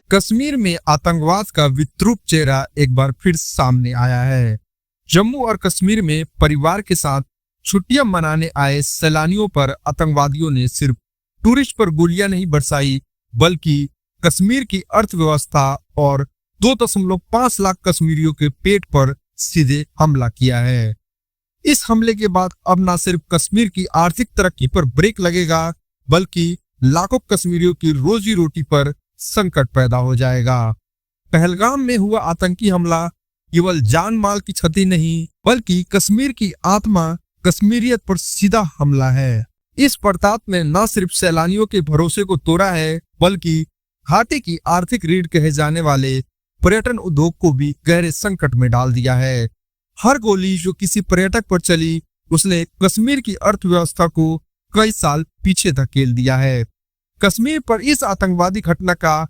कश्मीर में आतंकवाद का विद्रूप चेहरा एक बार फिर सामने आया है। जम्मू और कश्मीर में परिवार के साथ छुट्टियां मनाने आए सैलानियों पर आतंकवादियों ने सिर्फ टूरिस्ट पर गोलियां नहीं बरसाई, बल्कि कश्मीर की अर्थव्यवस्था और 2.5 लाख कश्मीरियों के पेट पर सीधे हमला किया है। इस हमले के बाद अब न सिर्फ कश्मीर की आर्थिक तरक्की पर ब्रेक लगेगा, बल्कि लाखों कश्मीरियों की रोजी रोटी पर संकट पैदा हो जाएगा। पहलगाम में हुआ आतंकी हमला केवल जान माल की क्षति नहीं, बल्कि कश्मीर की आत्मा, कश्मीरियत पर सीधा हमला है। इस प्रताप ने न सिर्फ सैलानियों के भरोसे को तोड़ा है, बल्कि घाटी की आर्थिक रीढ़ कहे जाने वाले पर्यटन उद्योग को भी गहरे संकट में डाल दिया है। हर गोली जो किसी पर्यटक पर चली, उसने कश्मीर की अर्थव्यवस्था को कई साल पीछे धकेल दिया है। कश्मीर पर इस आतंकवादी घटना का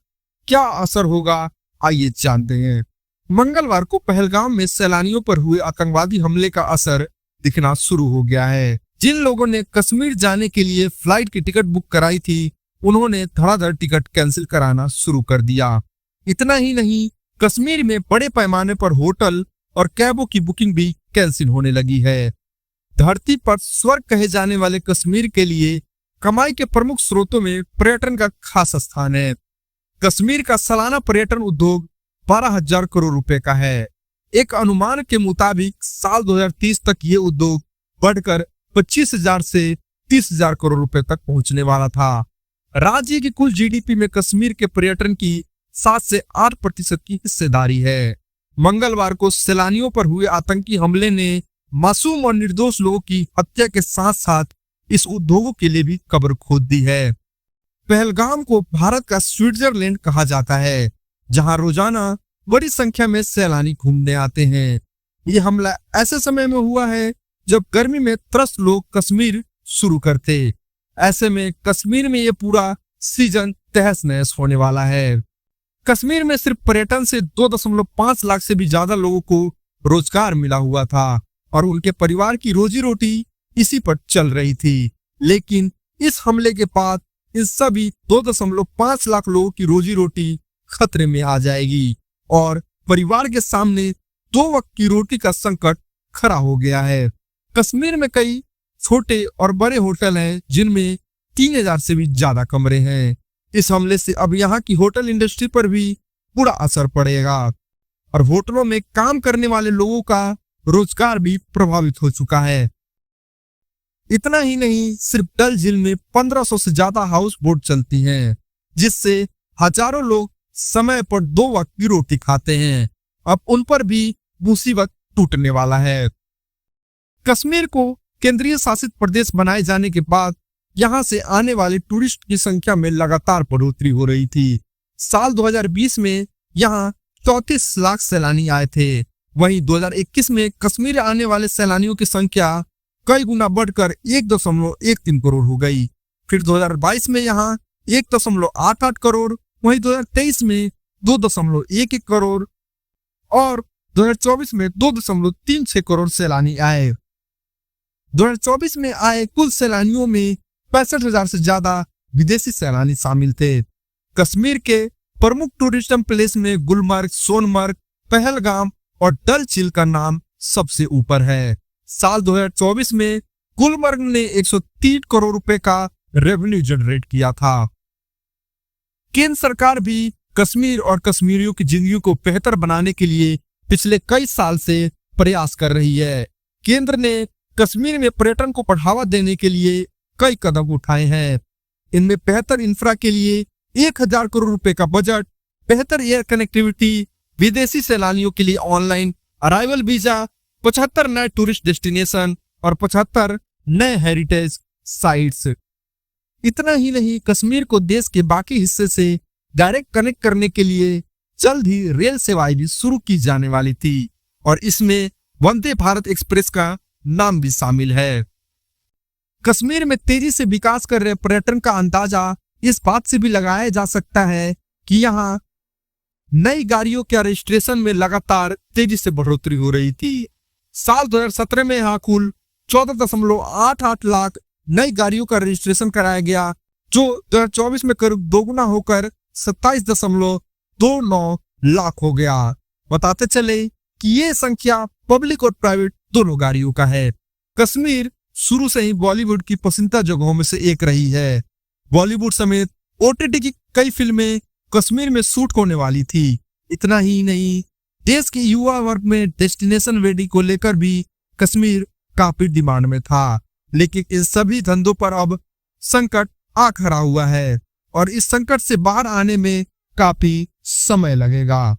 क्या असर होगा, आइए जानते हैं। मंगलवार को पहलगाम में सैलानियों पर हुए आतंकवादी हमले का असर दिखना शुरू हो गया है। जिन लोगों ने कश्मीर जाने के लिए फ्लाइट की टिकट बुक कराई थी, उन्होंने धड़ाधड़ टिकट कैंसिल कराना शुरू कर दिया। इतना ही नहीं, कश्मीर में बड़े पैमाने पर होटल और कैबों की बुकिंग भी कैंसिल होने लगी है। धरती पर स्वर्ग कहे जाने वाले कश्मीर के लिए कमाई के प्रमुख स्रोतों में पर्यटन का खास स्थान है। कश्मीर का सालाना पर्यटन उद्योग 12,000 करोड़ रुपए का है। एक अनुमान के मुताबिक साल 2030 तक ये उद्योग बढ़कर 25,000 से 30,000 करोड़ रुपए तक पहुंचने वाला था। राज्य की कुल जीडीपी में कश्मीर के पर्यटन की 7 से 8% की हिस्सेदारी है। मंगलवार को सैलानियों पर हुए आतंकी हमले ने मासूम और निर्दोष लोगों की हत्या के साथ साथ इस उद्योगों के लिए भी कब्र खोद दी है। पहलगाम को भारत का स्विट्जरलैंड कहा जाता है, जहां रोजाना बड़ी संख्या में सैलानी घूमने आते हैं। ये हमला ऐसे समय में हुआ है जब गर्मी में त्रस्त लोग कश्मीर शुरू करते। ऐसे में कश्मीर में ये पूरा सीजन तहस नहस होने वाला है। कश्मीर में सिर्फ पर्यटन से 2.5 लाख से भी ज्यादा लोगों को रोजगार मिला हुआ था और उनके परिवार की रोजी रोटी इसी पर चल रही थी। लेकिन इस हमले के बाद इन सभी 2.5 लाख लोगों की रोजी रोटी खतरे में आ जाएगी और परिवार के सामने 2 वक्त की रोटी का संकट खड़ा हो गया है। कश्मीर में कई छोटे और बड़े होटल हैं, जिनमें 3,000 से भी ज्यादा कमरे हैं। इस हमले से अब यहाँ की होटल इंडस्ट्री पर भी बुरा असर पड़ेगा और होटलों में काम करने वाले लोगों का रोजगार भी प्रभावित हो चुका है। इतना ही नहीं, सिर्फ डल झील में 1500 से ज्यादा हाउस बोट चलती हैं, जिससे हजारों लोग समय पर 2 वक्त की रोटी खाते हैं। अब उन पर भी मुसीबत टूटने वाला है। कश्मीर को केंद्रीय शासित प्रदेश बनाए जाने के बाद यहाँ से आने वाले टूरिस्ट की संख्या में लगातार बढ़ोतरी हो रही थी। साल 2020 में यहाँ 34 लाख सैलानी आए थे। वहीं 2021 में कश्मीर आने वाले सैलानियों की संख्या कई गुना बढ़कर 1.13 करोड़ हो गई। फिर 2022 में यहाँ 1.88 करोड़, वहीं 2023 में 2.11 करोड़ और 2024 में 2.36 करोड़ सैलानी आए। 2024 में आए कुल सैलानियों में 65,000 से ज्यादा विदेशी सैलानी शामिल थे। कश्मीर के प्रमुख टूरिज्म प्लेस में गुलमर्ग, सोनमर्ग, पहलगाम और डल झील का नाम सबसे ऊपर है। साल 2024 में गुलमर्ग ने 103 करोड़ रुपए का रेवेन्यू जनरेट किया था। केंद्र सरकार भी कश्मीर और कश्मीरियों की जिंदगी को बेहतर बनाने के लिए पिछले कई साल से प्रयास कर रही है। केंद्र ने कश्मीर में पर्यटन को बढ़ावा देने के लिए कई कदम उठाए हैं। इनमें बेहतर इंफ्रा के लिए 1,000 करोड़ रुपए का बजट, बेहतर एयर कनेक्टिविटी, विदेशी सैलानियों के लिए ऑनलाइन अराइवल वीजा, 75 नए टूरिस्ट डेस्टिनेशन और 75 नए हेरिटेज साइट्स। इतना ही नहीं, कश्मीर को देश के बाकी हिस्से से डायरेक्ट कनेक्ट करने के लिए जल्द ही रेल सेवाएं भी शुरू की जाने वाली थी और इसमें वंदे भारत एक्सप्रेस का नाम भी शामिल है। कश्मीर में तेजी से विकास कर रहे पर्यटन का अंदाजा इस बात से भी लगाया जा सकता है कि यहाँ नई गाड़ियों के रजिस्ट्रेशन में लगातार तेजी से बढ़ोतरी हो रही थी। साल 2017 में यहाँ कुल 14.88 लाख नई गाड़ियों का रजिस्ट्रेशन कराया गया, जो 2024 में करीब दोगुना होकर 29 लाख हो गया। बताते चले कि ये संख्या पब्लिक और प्राइवेट दोनों गाड़ियों का है। कश्मीर शुरू से ही बॉलीवुड की पसंदीदा जगहों में से एक रही है। बॉलीवुड समेत ओटीटी की कई फिल्में कश्मीर में शूट होने वाली थी। इतना ही नहीं, देश के युवा वर्ग में डेस्टिनेशन वेडिंग को लेकर भी कश्मीर काफी डिमांड में था। लेकिन इन सभी धंधों पर अब संकट आ खड़ा हुआ है और इस संकट से बाहर आने में काफी समय लगेगा।